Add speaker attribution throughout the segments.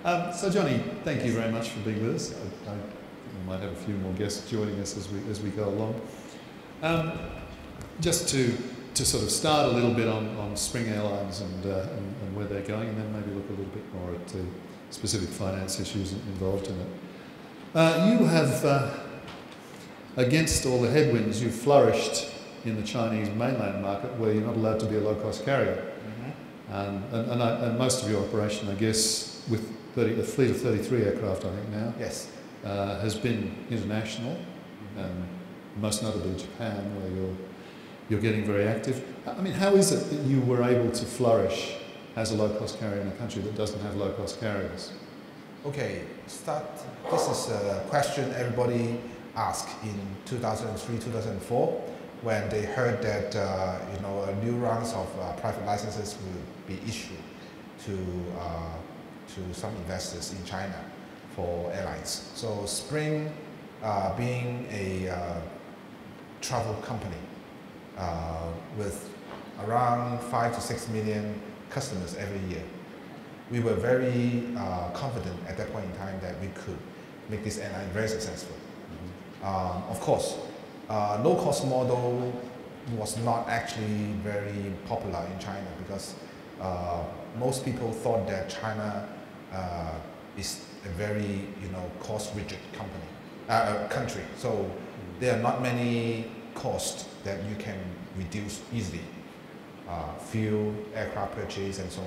Speaker 1: So Johnny, thank you very much for being with us. We might have a few more guests joining us as we go along. Just to sort of start a little bit on Spring Airlines and where they're going, and then maybe look a little bit more at the specific finance issues involved in it. You have, against all the headwinds, you've flourished in the Chinese mainland market where you're not allowed to be a low-cost carrier. And most of your operation, I guess, with a fleet of 33 aircraft, I think now,
Speaker 2: yes,
Speaker 1: has been international, and most notably Japan, where you're getting very active. I mean, how is it that you were able to flourish as a low-cost carrier in a country that doesn't have low-cost carriers?
Speaker 2: Okay, this is a question everybody asked in 2003, 2004, when they heard that a new rounds of private licenses will be issued to some investors in China for airlines. So Spring, being a travel company with around 5 to 6 million customers every year, we were very confident at that point in time that we could make this airline very successful. Of course, low-cost model was not actually very popular in China because most people thought that China is a very cost-rigid country. So there are not many costs that you can reduce easily, fuel, aircraft purchase, and so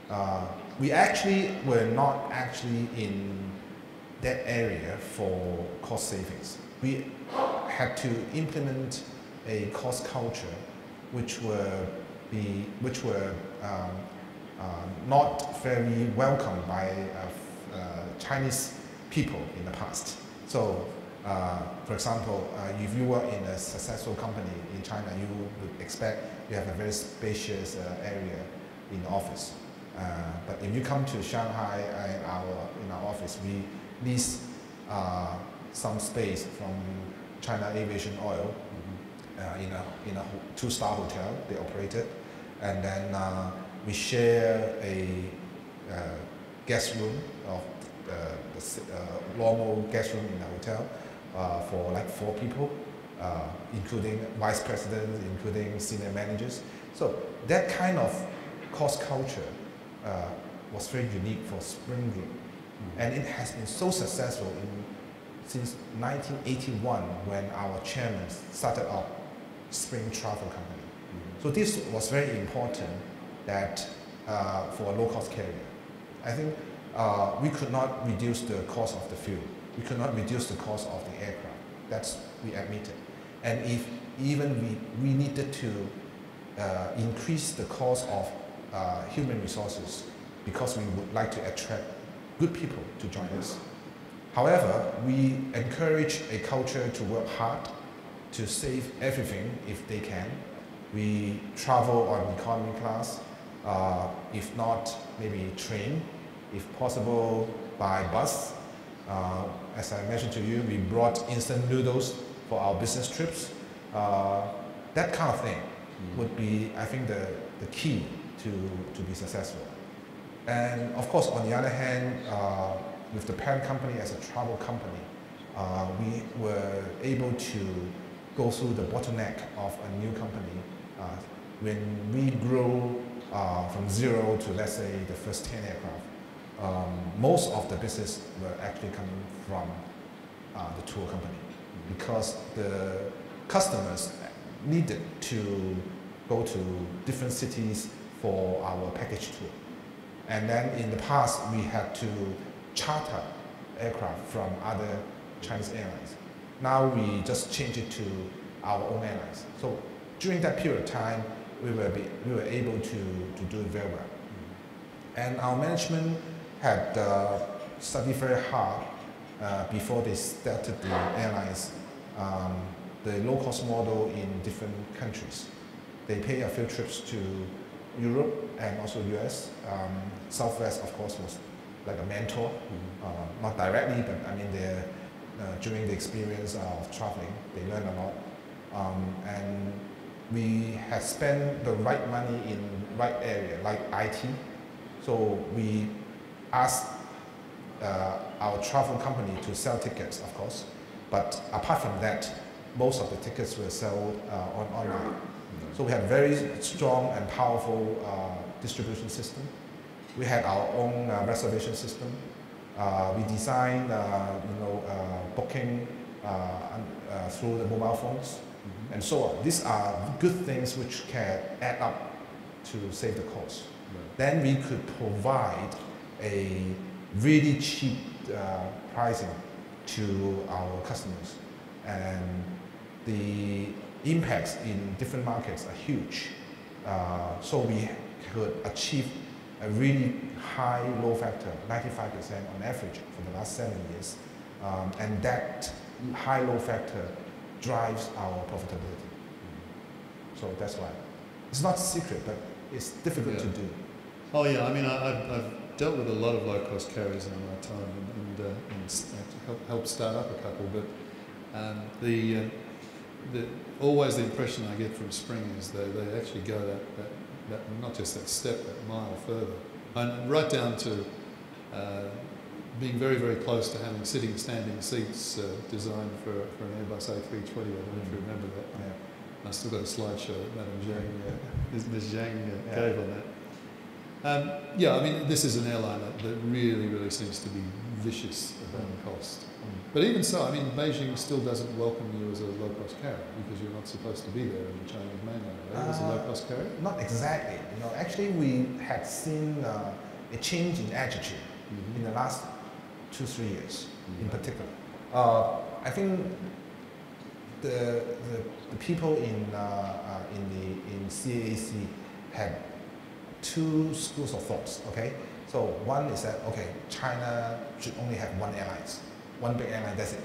Speaker 2: on. We actually were not actually in that area for cost savings. We had to implement a cost culture which were not very welcomed by Chinese people in the past. So, for example, if you work in a successful company in China, you would expect you have a very spacious area in the office. But if you come to Shanghai, in our office, we lease some space from China Aviation Oil in a 2-star hotel they operated, and then we share a guest room of the normal guest room in the hotel for like 4 people, including vice presidents, including senior managers. So that kind of cost culture was very unique for Spring Group, and it has been so successful since 1981 when our chairman started up Spring Travel Company. So this was very important that for a low-cost carrier. I think we could not reduce the cost of the fuel. We could not reduce the cost of the aircraft. That's we admitted. And if even we needed to increase the cost of human resources because we would like to attract good people to join us. However, we encourage a culture to work hard, to save everything if they can. We travel on economy class, if not maybe train, if possible by bus. As I mentioned to you, we brought instant noodles for our business trips. That kind of thing would be, I think, the key to be successful. And of course, on the other hand, with the parent company as a travel company, we were able to go through the bottleneck of a new company. When we grew from 0 to, let's say, the first 10 aircraft, most of the business were actually coming from the tour company, because the customers needed to go to different cities for our package tour. And then in the past, we had to charter aircraft from other Chinese airlines. Now we just change it to our own airlines. So during that period of time, we were able to do it very well. And our management had studied very hard before they started the airlines, the low-cost model in different countries. They pay a few trips to Europe and also US. Southwest, of course, was like a mentor, not directly, but I mean, during the experience of traveling, they learned a lot. And we had spent the right money in right area, like IT. So we asked our travel company to sell tickets, of course. But apart from that, most of the tickets were sold online. So we had a very strong and powerful distribution system. We had our own reservation system. We designed, booking through the mobile phones, and so on. These are good things which can add up to save the cost. Then we could provide a really cheap pricing to our customers, and the impacts in different markets are huge. So we could achieve a really high load factor, 95% on average for the last 7 years, and that high load factor drives our profitability. So that's why. It's not secret, but it's difficult to do.
Speaker 1: Oh yeah, I mean, I've dealt with a lot of low-cost carriers in my time and helped start up a couple, but always the impression I get from Spring is they actually go that not just that step, that mile further, and right down to being very, very close to having standing seats designed for an Airbus A320. I don't know if you remember that. Yeah. I still got a slideshow that Madam Zhang, Ms. Zhang gave on that. Yeah, I mean, this is an airline that really, really seems to be vicious about cost. But even so, I mean, Beijing still doesn't welcome you as a low-cost carrier because you're not supposed to be there in the Chinese mainland, right? As a low-cost carrier?
Speaker 2: Not exactly. Actually, we had seen a change in attitude in the last 2-3 years, in particular. I think the people in CAAC had two schools of thoughts. Okay, so one is that China should only have one big airline, that's it.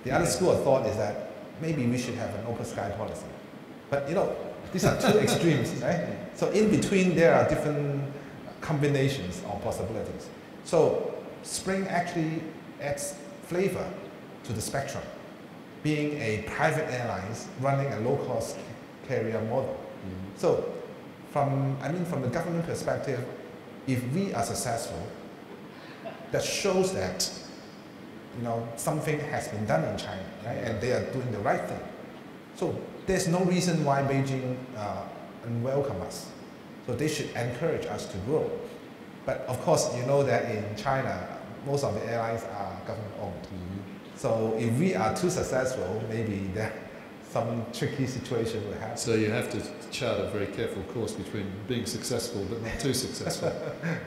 Speaker 2: The other school of thought is that maybe we should have an open sky policy. But these are two extremes, right? So in between there are different combinations or possibilities. So Spring actually adds flavor to the spectrum, being a private airline running a low-cost carrier model. So from the government perspective, if we are successful, that shows that something has been done in China, right? And they are doing the right thing. So there's no reason why Beijing unwelcome us. So they should encourage us to grow. But of course, you know that in China, most of the airlines are government-owned. So if we are too successful, maybe some tricky situation will happen.
Speaker 1: So you have to chart a very careful course between being successful but not too successful,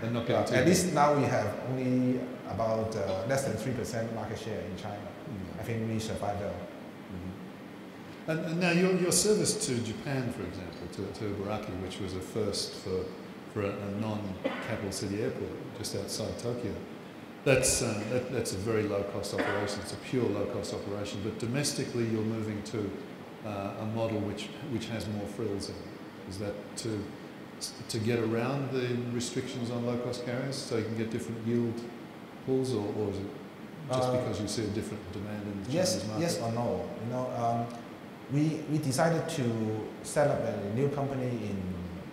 Speaker 1: and not getting too.
Speaker 2: At least now we have only about less than 3% market share in China. I think we survive well.
Speaker 1: And now your service to Japan, for example, to Ibaraki, which was a first for a non-capital city airport just outside Tokyo. That's a very low-cost operation. It's a pure low-cost operation. But domestically, you're moving to a model which has more frills in it. Is that to get around the restrictions on low-cost carriers, so you can get different yield pools, or is it just because you see a different demand in the Chinese market?
Speaker 2: Yes or no. We decided to set up a new company in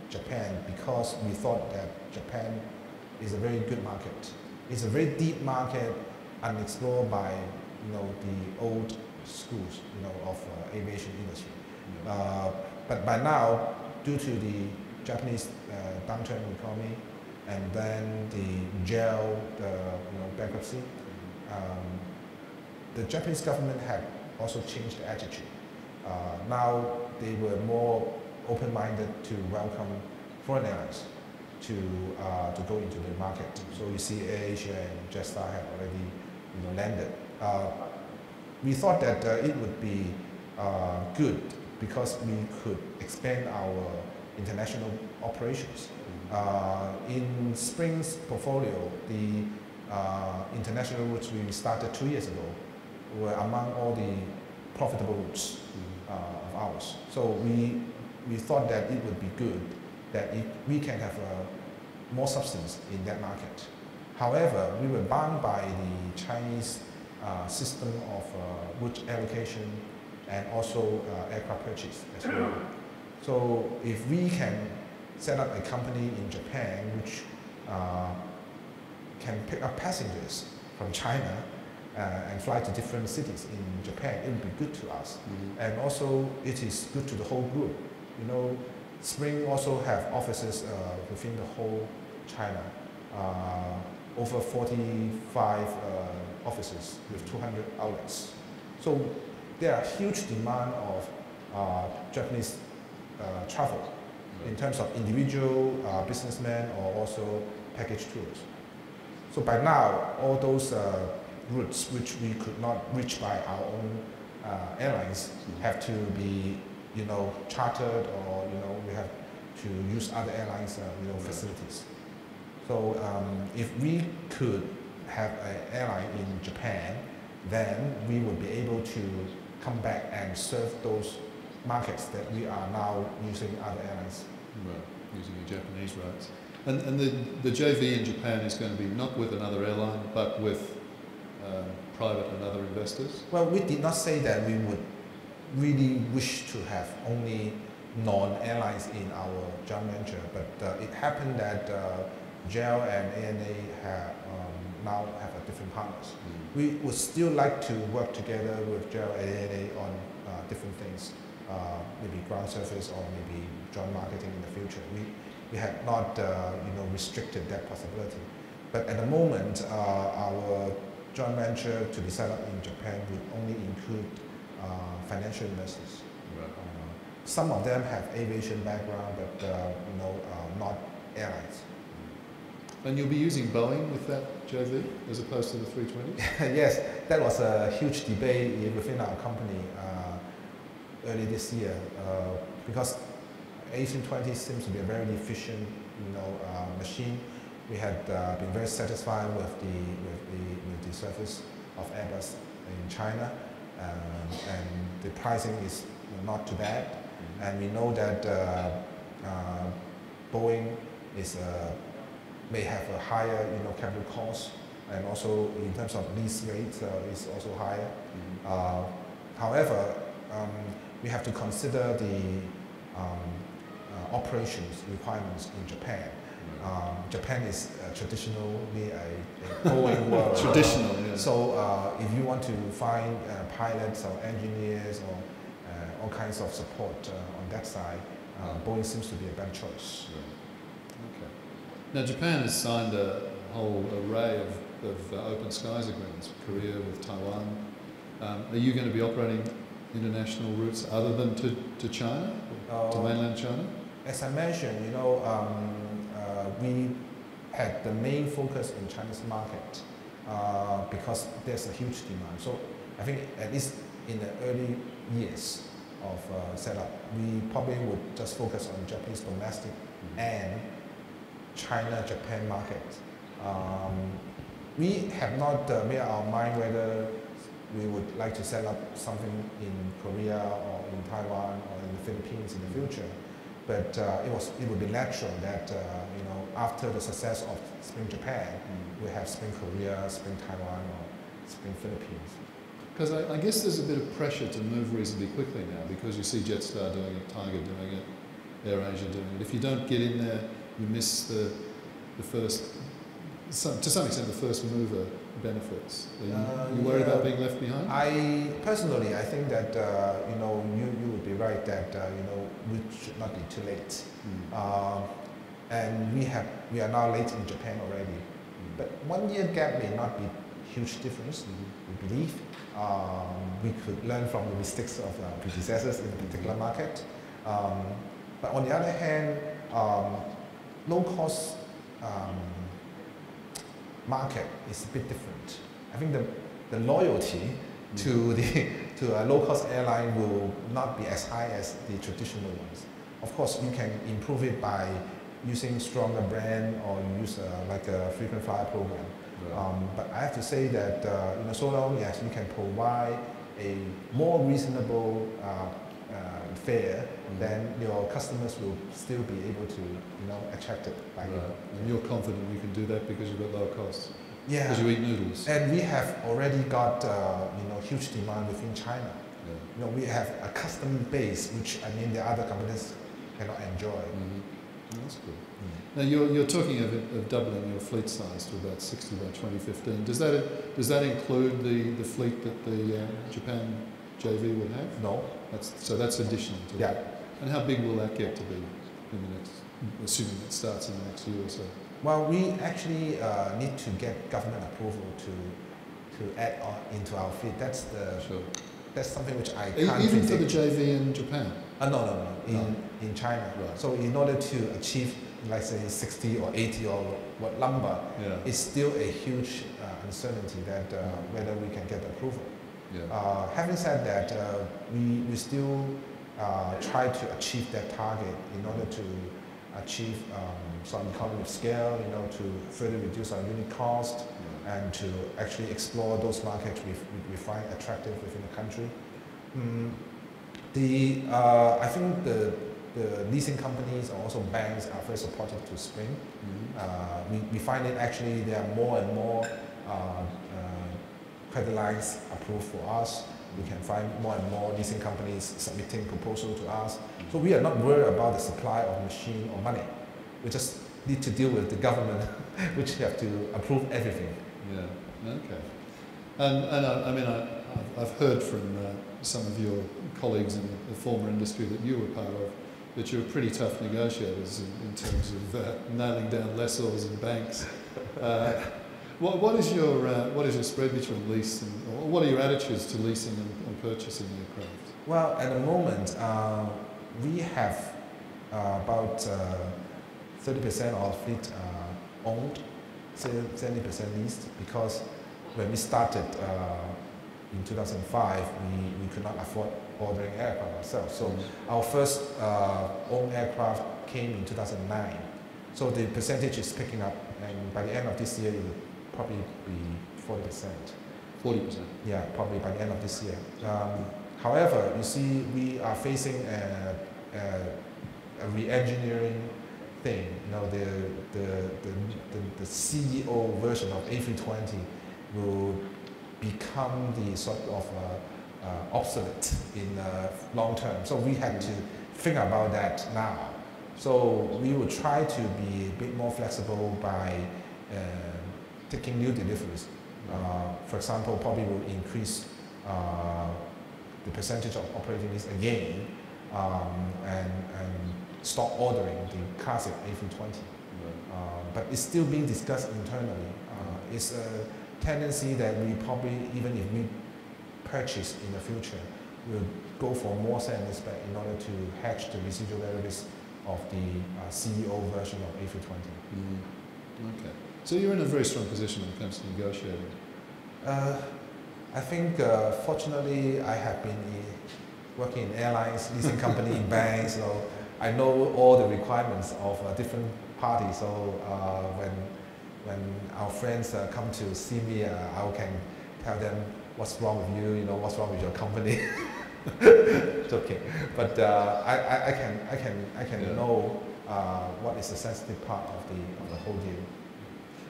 Speaker 2: Japan because we thought that Japan is a very good market. It's a very deep market, unexplored by the old schools of aviation industry. But by now, due to the Japanese downturn economy and then the bankruptcy, the Japanese government had also changed the attitude. Now they were more open-minded to welcome foreign airlines to go into the market. So you see Aviation and Jetstar have already landed. We thought that it would be good because we could expand our international operations. In Spring's portfolio, the international routes we started 2 years ago were among all the profitable routes of ours. So we thought that it would be good that if we can have more substance in that market. However, we were bound by the Chinese system of route allocation and also aircraft purchase as well. So if we can set up a company in Japan which can pick up passengers from China and fly to different cities in Japan, it would be good to us. And also it is good to the whole group. You know, Spring also have offices within the whole China, over 45 offices with 200 outlets. So there are huge demand of Japanese travel in terms of individual businessmen or also package tours. So by now, all those routes which we could not reach by our own airlines have to be, you know, chartered, or you know, we have to use other airlines, you know, facilities. So if we could have an airline in Japan, then we would be able to come back and serve those markets that we are now using other airlines.
Speaker 1: Right, using the Japanese routes. And the JV in Japan is going to be not with another airline, but with private and other investors?
Speaker 2: Well, we did not say that we would really wish to have only non-airlines in our joint venture, but it happened that JAL and ANA have, now have a different partners. We would still like to work together with JAL and ANA on different things, maybe ground service or maybe joint marketing in the future. We have not you know, restricted that possibility. But at the moment, our joint venture to be set up in Japan would only include financial investors.
Speaker 1: Right.
Speaker 2: Some of them have aviation background, but you know, not airlines.
Speaker 1: And you'll be using Boeing with that JV as opposed to the 320s?
Speaker 2: Yes, that was a huge debate within our company early this year because A320 seems to be a very efficient, you know, machine. We had been very satisfied with the service of Airbus in China, and the pricing is not too bad. And we know that Boeing is may have a higher, you know, capital cost, and also in terms of lease rates is also higher. However, we have to consider the operations requirements in Japan. Japan is traditionally a Boeing world.
Speaker 1: Traditional, yeah.
Speaker 2: So if you want to find pilots or engineers or all kinds of support on that side, Boeing seems to be a better choice.
Speaker 1: Right. Okay. Now Japan has signed a whole array of open skies agreements, with Korea, with Taiwan. Are you going to be operating international routes other than to China, to mainland China?
Speaker 2: As I mentioned, you know, we had the main focus in Chinese market because there's a huge demand. So I think at least in the early years of setup, we probably would just focus on Japanese domestic and China-Japan market. We have not made our mind whether we would like to set up something in Korea or in Taiwan or in the Philippines in the future. But it would be natural that you know, after the success of Spring Japan, we have Spring Korea, Spring Taiwan, or Spring Philippines.
Speaker 1: Because I guess there's a bit of pressure to move reasonably quickly now, because you see Jetstar doing it, Tiger doing it, AirAsia doing it. If you don't get in there, you miss the first, to some extent, the first mover benefits. Are you worried about being left behind?
Speaker 2: I personally, I think that you know, you would be right that you know, we should not be too late. And we are now late in Japan already. But 1 year gap may not be huge difference. We believe we could learn from the mistakes of predecessors in a particular market. But on the other hand, low cost market is a bit different. I think the loyalty to a low-cost airline will not be as high as the traditional ones. Of course, you can improve it by using stronger brand or use like a frequent flyer program. Right. But I have to say that you know, so long as you can provide a more reasonable fare, then your customers will still be able to, you know, attracted by you.
Speaker 1: And you're confident you can do that because you've got low costs?
Speaker 2: Yeah.
Speaker 1: Because you eat noodles.
Speaker 2: And we have already got you know, huge demand within China.
Speaker 1: Yeah.
Speaker 2: You know, we have a customer base which, I mean, the other companies cannot enjoy.
Speaker 1: That's good. Now you're talking of doubling your fleet size to about 60 by 2015. Does that include the fleet that the Japan JV would have?
Speaker 2: No.
Speaker 1: That's additional to that. And how big will that get to be in the next, assuming it starts in the next year or so?
Speaker 2: Well, we actually need to get government approval to add on into our fleet. That's something which I can't
Speaker 1: even
Speaker 2: predict.
Speaker 1: for the JV in Japan?
Speaker 2: No. In China.
Speaker 1: Right.
Speaker 2: So in order to achieve, let's say 60 or 80 or what number, it's still a huge uncertainty that whether we can get approval.
Speaker 1: Yeah.
Speaker 2: Having said that, we still try to achieve that target in order to achieve some economy of scale, to further reduce our unit cost and to actually explore those markets we find attractive within the country. I think the leasing companies and also banks are very supportive to Spring. We find it actually there are more and more credit lines approved for us. We can find more and more leasing companies submitting proposals to us. So we are not worried about the supply of machine or money. We just need to deal with the government, which have to approve everything.
Speaker 1: Yeah. Okay. And I mean, I've heard from some of your colleagues in the former industry that you were part of that you're pretty tough negotiators in terms of nailing down lessors and banks. What is your spread between lease and, or what are your attitudes to leasing and purchasing aircraft?
Speaker 2: Well, at the moment, we have about 30% of our fleet owned, 70% leased, because when we started in 2005, we could not afford ordering aircraft ourselves. So our first owned aircraft came in 2009. So the percentage is picking up, and by the end of this year, it will probably be 40%.
Speaker 1: 40%? Yeah,
Speaker 2: probably by the end of this year. However, you see, we are facing a re-engineering thing. The CEO version of A320 will become the sort of obsolete in long term. So we had to think about that now. So we will try to be a bit more flexible by taking new deliveries. For example, probably will increase the percentage of operating lease again and stop ordering the classic A320. But it's still being discussed internally. It's a tendency that we probably, even if we purchase in the future, will go for more sale and leaseback in order to hedge the residual value risk of the CEO version of A320.
Speaker 1: Okay. So you're in a very strong position when it comes to negotiating.
Speaker 2: I think, fortunately, I have been working in airlines, leasing company, in banks, so I know all the requirements of different parties. So when our friends come to see me, I can tell them what's wrong with you, what's wrong with your company. Joking, but I can know what is the sensitive part of the whole deal.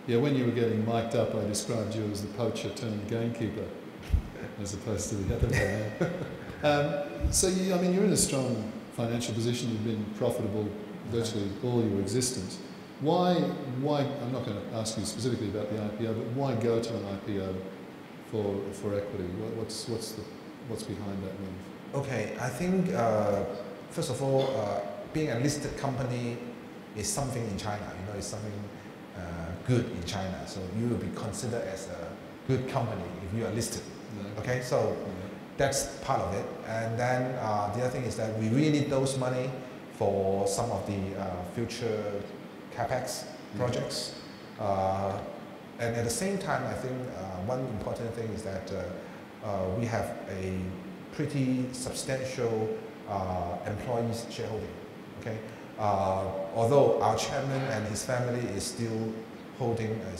Speaker 1: Yeah, when you were getting mic'd up, I described you as the poacher turned gamekeeper, as opposed to the other way. So you're in a strong financial position. You've been profitable virtually all your existence. Why? I'm not going to ask you specifically about the IPO, but why go to an IPO for equity? What's behind that move?
Speaker 2: Okay, I think first of all, being a listed company is something in China. It's something good in China. So you will be considered as a good company if you are listed. Okay, so that's part of it. And then the other thing is that we really need those money for some of the future CAPEX projects. And at the same time, I think one important thing is that we have a pretty substantial employees shareholding. Okay, although our chairman and his family is still holding a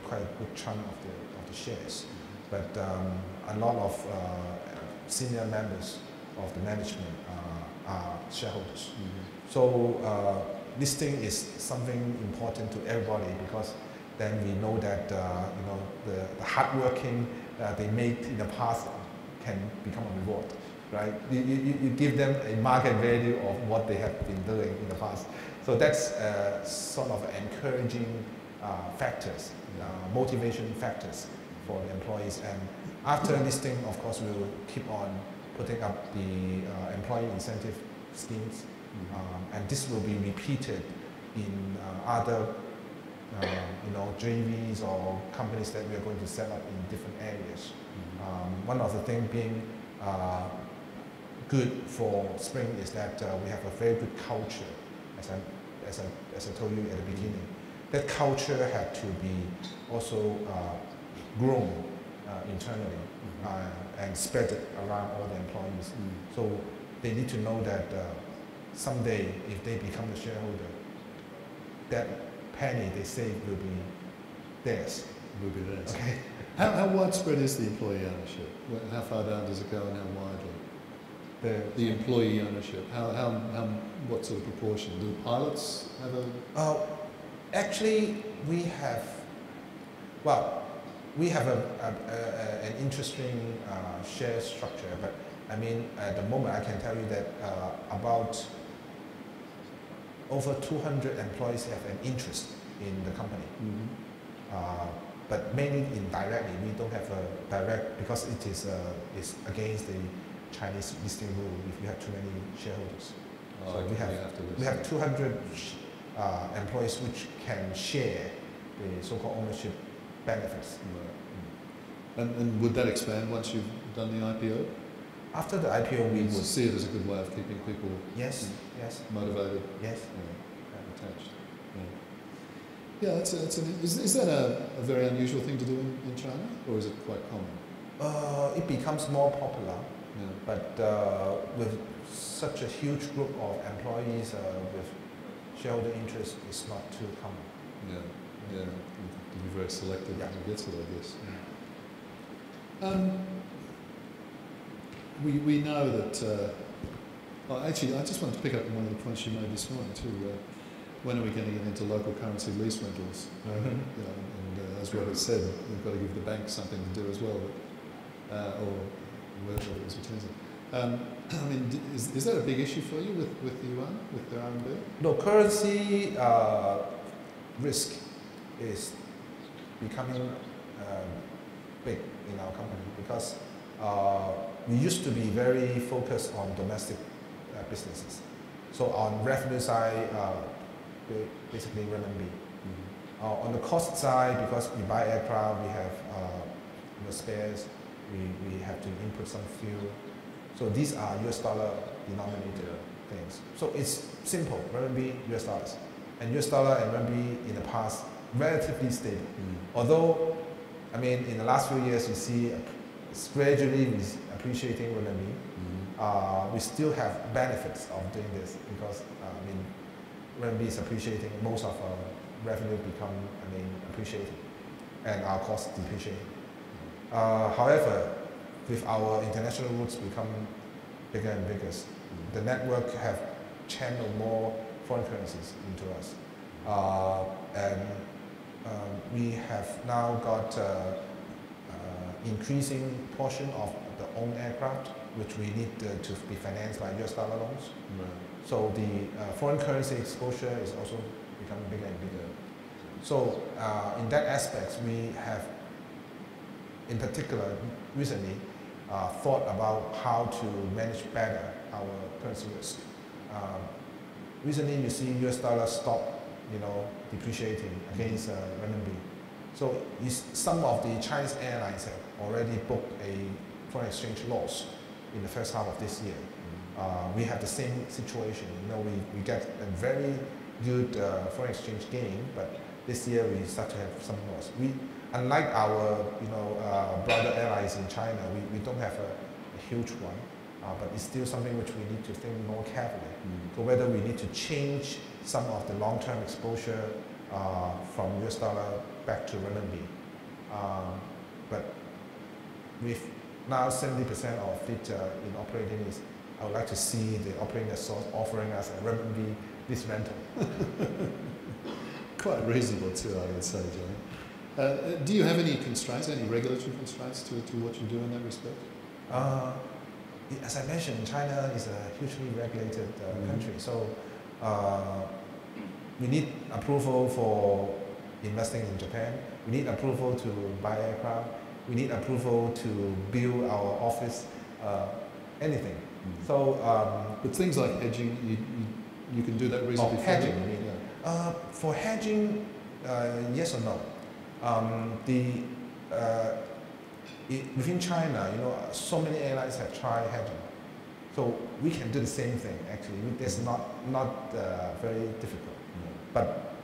Speaker 2: quite good chunk of the shares, but a lot of senior members of the management are shareholders. So listing is something important to everybody, because then we know that the hard working they made in the past can become a reward, right? You give them a market value of what they have been doing in the past. So that's sort of encouraging factors, motivation factors for the employees. And after listing, of course, we'll keep on putting up the employee incentive schemes, and this will be repeated in other JVs or companies that we are going to set up in different areas. One of the things being good for Spring is that we have a very good culture, as I told you at the beginning. That culture had to be also grown internally and spread it around all the employees. So they need to know that someday, if they become a shareholder, that penny they save will be theirs.
Speaker 1: Will be theirs.
Speaker 2: Okay.
Speaker 1: How widespread is the employee ownership? How far down does it go and how widely? The employee ownership, what sort of proportion? Do pilots have a...
Speaker 2: Actually, we have an interesting share structure, but I mean, at the moment I can tell you that about over 200 employees have an interest in the company. But mainly indirectly, we don't have a direct, because it is against the Chinese listing rule if you have too many shareholders. So we have 200 employees which can share the so-called ownership benefits.
Speaker 1: And would that expand once you've done the IPO?
Speaker 2: After the IPO, we would
Speaker 1: see it as a good way of keeping people motivated, attached. Yeah, is that a very unusual thing to do in China, or is it quite common?
Speaker 2: It becomes more popular, but with such a huge group of employees with shareholder interest, it's not too common.
Speaker 1: You have to be very selective to get to it, I guess. We know that. Actually, I just wanted to pick up on one of the points you made this morning too. When are we going to get into local currency lease rentals? And as Robert said, we've got to give the bank something to do as well, or whatever it is returns. I mean, is that a big issue for you with the yuan, with the RMB?
Speaker 2: No, currency risk is becoming big in our company because we used to be very focused on domestic businesses. So on revenue side, basically renminbi. On the cost side, because we buy aircraft, we have spares, we have to input some fuel. So these are US dollar denominated things. So it's simple, renminbi, US dollars. And US dollar and renminbi in the past, relatively stable. Although, I mean, in the last few years, you see it's gradually appreciating renminbi. We still have benefits of doing this because, I mean, renminbi is appreciating, most of our revenue become, appreciating, and our costs depreciating. However, with our international routes become bigger and bigger, the network have channeled more foreign currencies into us. And we have now got increasing portion of the own aircraft, which we need to be financed by US dollar loans. So the foreign currency exposure is also becoming bigger and bigger. So in that aspect, we have, in particular, recently thought about how to manage better our currency risk. Recently, you see US dollar stop, depreciating against renminbi. So some of the Chinese airlines have already booked a foreign exchange loss in the first half of this year. We have the same situation. We get a very good foreign exchange gain, but this year we start to have some loss. Unlike our brother airlines in China, we don't have a huge one, but it's still something which we need to think more carefully. So whether we need to change some of the long-term exposure from US dollar back to renminbi. But with now 70% of fleet in operating is, I would like to see the operating source offering us a renminbi lease rental.
Speaker 1: Quite reasonable too, I would say, Johnny. Do you have any constraints, any regulatory constraints to what you do in that respect?
Speaker 2: As I mentioned, China is a hugely regulated country, so we need approval for investing in Japan. We need approval to buy aircraft. We need approval to build our office, anything. So,
Speaker 1: but things like hedging, you can do that reasonably
Speaker 2: hedging,
Speaker 1: freely?
Speaker 2: you mean? Yeah. For hedging, yes or no? Within China, so many airlines have tried hedging. So we can do the same thing, actually. It's not very difficult. But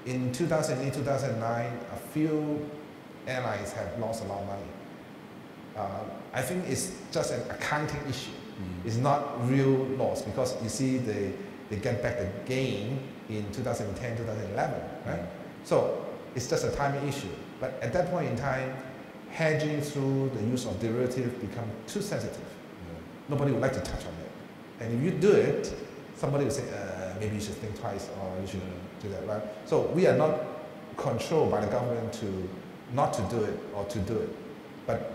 Speaker 2: in 2008, 2009, a few airlines have lost a lot of money. I think it's just an accounting issue. It's not real loss, because you see they get back the gain in 2010, 2011, right? So it's just a timing issue. But at that point in time, hedging through the use of derivatives become too sensitive. Nobody would like to touch on it. And if you do it, somebody will say, maybe you should think twice, or you should do that, right? So we are not controlled by the government to not to do it or to do it. But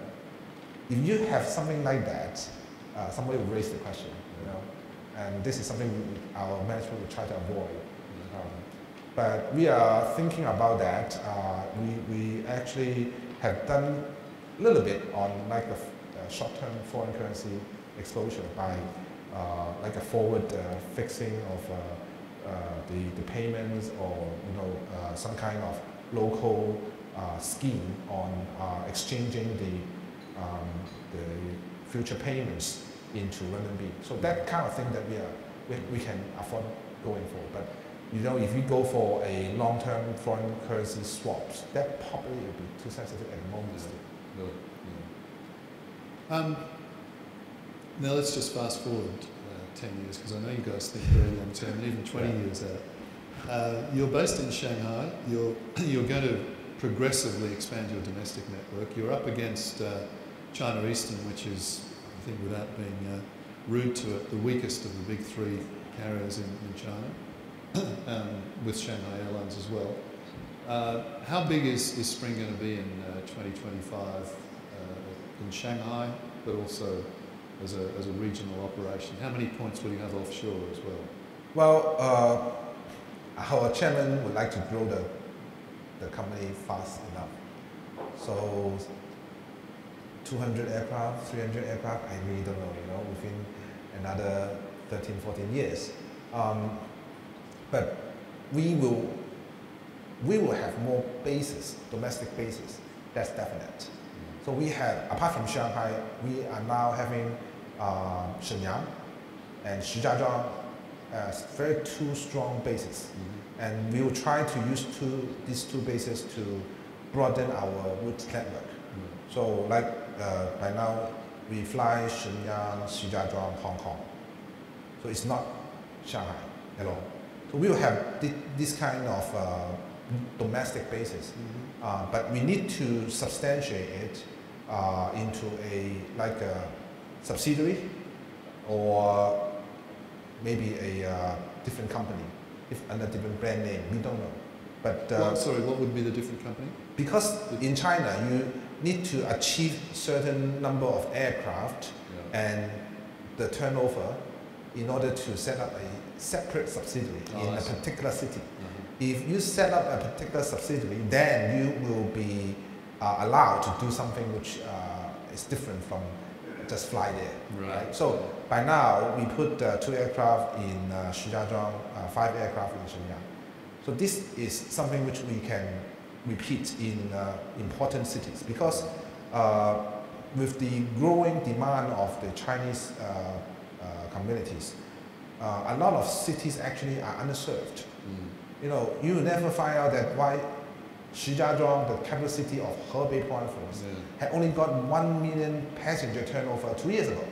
Speaker 2: if you have something like that, somebody will raise the question, and this is something our management will try to avoid. But we are thinking about that. We actually have done a little bit on like a short-term foreign currency exposure by like a forward fixing of the payments, or some kind of local scheme on exchanging the future payments into renminbi. So that kind of thing that we can afford going for. But if you go for a long-term foreign currency swaps, that probably will be too sensitive at the moment.
Speaker 1: Now let's just fast forward 10 years, because I know you guys think very long term, and even 20 years out. You're based in Shanghai. You're going to progressively expand your domestic network. You're up against China Eastern, which is, I think, without being rude to it, the weakest of the big three carriers in China, with Shanghai Airlines as well. How big is Spring going to be in 2025 in Shanghai, but also as a regional operation? How many points will you have offshore as well?
Speaker 2: Well, our chairman would like to grow the company fast enough. So 200 aircraft, 300 aircraft, I really don't know, within another 13, 14 years. But we will have more bases, domestic bases, that's definite. So we have, apart from Shanghai, we are now having Shenyang and Shijiazhuang as very two strong bases. And we will try to use these two bases to broaden our route network. So like by now, we fly Shenyang, Shijiazhuang, Hong Kong. So it's not Shanghai at all. So we will have this kind of domestic basis, but we need to substantiate it into a subsidiary, or maybe a different company, if under different brand name, we don't know. But
Speaker 1: sorry, what would be the different company?
Speaker 2: Because in China, you need to achieve certain number of aircraft and the turnover in order to set up a separate subsidiary in a particular city. If you set up a particular subsidiary, then you will be allowed to do something which is different from just fly there. Right? So by now, we put 2 aircraft in Shijiazhuang, 5 aircraft in Shenyang. So this is something which we can repeat in important cities, because with the growing demand of the Chinese communities, a lot of cities actually are underserved. You never find out that why Shijiazhuang, the capital city of Hebei province, had only got 1 million passenger turnover 2 years ago.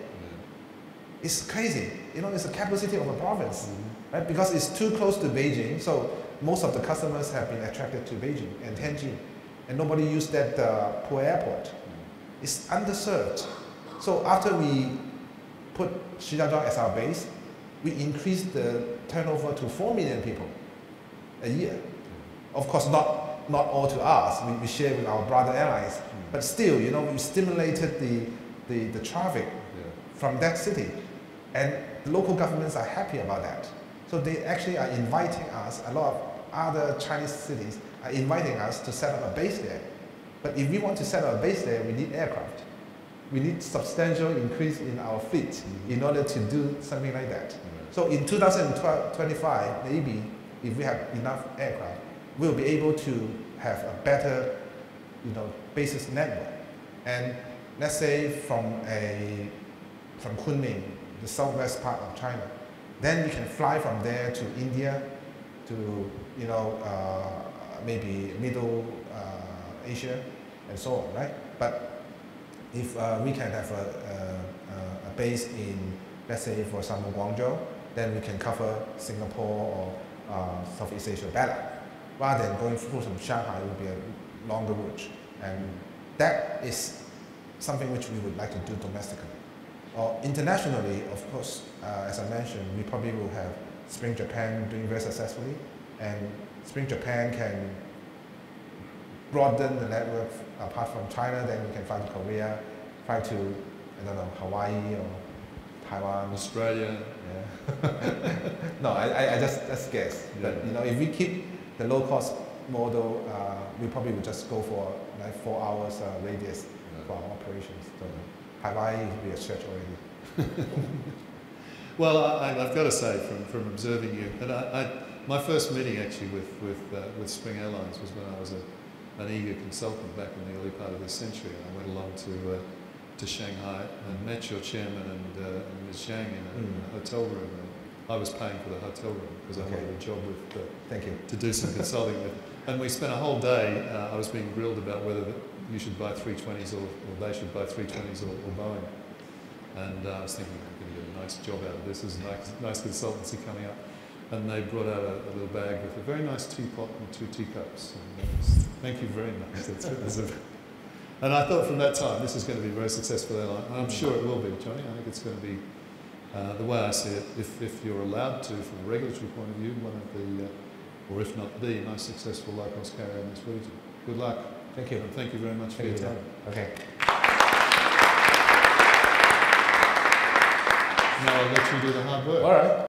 Speaker 2: It's crazy. It's the capital city of a province, right? Because it's too close to Beijing, so most of the customers have been attracted to Beijing and Tianjin, and nobody used that poor airport. It's underserved. So after we put Shijiazhuang as our base, we increased the turnover to 4 million people a year. Of course, not all to us. We share with our brother airlines, but still, we stimulated the traffic from that city, and the local governments are happy about that. So they actually are inviting us, a lot of other Chinese cities are inviting us to set up a base there. But if we want to set up a base there, we need aircraft. We need substantial increase in our fleet in order to do something like that. So in 2025, maybe if we have enough aircraft, we'll be able to have a better, basis network. And let's say from Kunming, the southwest part of China, then we can fly from there to India, to maybe Middle Asia, and so on, right? But if we can have a base in, let's say, for example, Guangzhou, then we can cover Singapore or Southeast Asia better. Rather than going through from Shanghai, it will be a longer route. And that is something which we would like to do domestically. Or internationally, of course, as I mentioned, we probably will have Spring Japan doing very successfully, and Spring Japan can broaden the network apart from China. Then we can fly to Korea, fly to, I don't know, Hawaii or Taiwan,
Speaker 1: Australia.
Speaker 2: Yeah. No, I just guess. Yeah. But if we keep the low-cost model, we probably would just go for like 4 hours radius for our operations. So Hawaii would be a stretch already.
Speaker 1: Well, I've got to say, from observing you, and my first meeting actually with Spring Airlines was when I was an eager consultant back in the early part of this century. I went along to Shanghai and met your chairman and Ms. Zhang in a hotel room. And I was paying for the hotel room because I wanted a job with
Speaker 2: Thank you.
Speaker 1: to do some consulting with. And we spent a whole day. I was being grilled about whether you should buy 320s or they should buy 320s or Boeing. And I was thinking, I'm going to get a nice job out of this. This is nice consultancy coming up. And they brought out a little bag with a very nice teapot and 2 teacups. And thank you very much. And I thought from that time, this is going to be a very successful airline. And I'm sure it will be, Johnny. I think it's going to be, the way I see it, if you're allowed to, from a regulatory point of view, one of the, or if not the most successful low-cost carrier in this region. Good luck.
Speaker 2: Thank you.
Speaker 1: And thank you very much for your time.
Speaker 2: Okay.
Speaker 1: Now I'll let you do the hard work.
Speaker 2: All right.